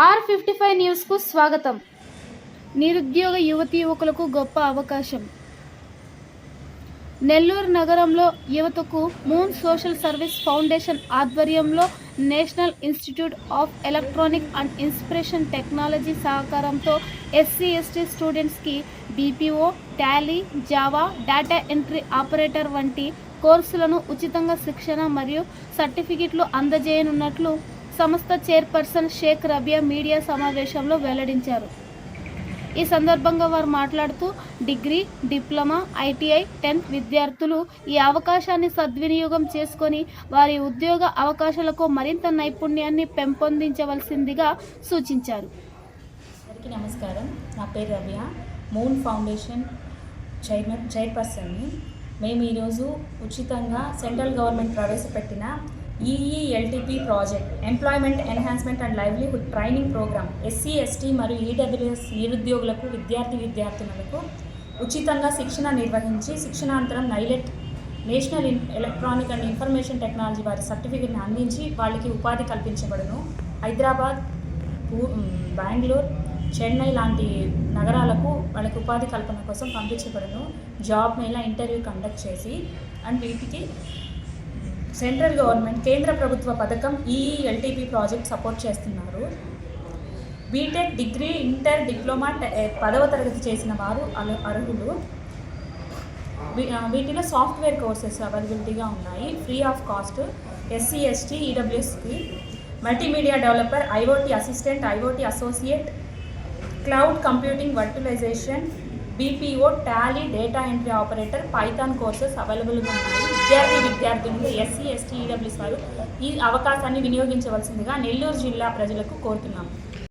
R55 న్యూస్కు స్వాగతం. నిరుద్యోగ యువతీ యువకులకు గొప్ప అవకాశం. నెల్లూరు నగరంలో యువతకు మూన్ సోషల్ సర్వీస్ ఫౌండేషన్ ఆధ్వర్యంలో national institute of electronic and information technology సహకారంతో SC/ST స్టూడెంట్స్కి BPO, Tally, Java, data entry operator వంటి కోర్సులను ఉచితంగా శిక్షణ మరియు సర్టిఫికెట్లు అందజేయనున్నట్లు సంస్థ చైర్పర్సన్ షేక్ రబియా మీడియా సమావేశంలో వెల్లడించారు. ఈ సందర్భంగా వారు మాట్లాడుతూ డిగ్రీ, డిప్లొమా, ITI, 10th విద్యార్థులు ఈ అవకాశాన్ని సద్వినియోగం చేసుకొని వారి ఉద్యోగ అవకాశాలకు మరింత నైపుణ్యాన్ని పెంపొందించవలసిందిగా సూచించారు. అందరికీ నమస్కారం. నా పేరు రబియా, మూన్ ఫౌండేషన్ చైర్పర్సన్ని. మేము ఈరోజు ఉచితంగా సెంట్రల్ గవర్నమెంట్ ప్రవేశపెట్టిన EELTP project, employment enhancement and livelihood training programme SC/ST మరియు EWS నిరుద్యోగులకు విద్యార్థినులకు ఉచితంగా శిక్షణ నిర్వహించి శిక్షణాంతరం NILET national electronic and information technology వారి సర్టిఫికెట్ని అందించి వాళ్ళకి ఉపాధి కల్పించబడును. హైదరాబాద్, బెంగళూరు, చెన్నై లాంటి నగరాలకు వాళ్ళకి ఉపాధి కల్పన కోసం పంపించబడును. జాబ్ మేళా ఇంటర్వ్యూ కండక్ట్ చేసి అండ్ వీటికి సెంట్రల్ గవర్నమెంట్ కేంద్ర ప్రభుత్వ పథకం EELTP ప్రాజెక్ట్ సపోర్ట్ చేస్తున్నారు. బీటెక్, డిగ్రీ, ఇంటర్, డిప్లొమా 10వ తరగతి చేసిన వారు అర్హులు. వీటిలో సాఫ్ట్వేర్ కోర్సెస్ అవైలబిలిటీగా ఉన్నాయి, ఫ్రీ ఆఫ్ కాస్ట్. SC/ST, EWSకి multimedia developer, IoT assistant, IoT associate, cloud computing, virtualization, BPO, Tally, data entry operator, Python courses అవైలబుల్గా ఉన్నాయి. విద్యార్థులు SC/ST, EWS వారు ఈ అవకాశాన్ని వినియోగించవలసిందిగా నెల్లూరు జిల్లా ప్రజలకు కోరుతున్నాము.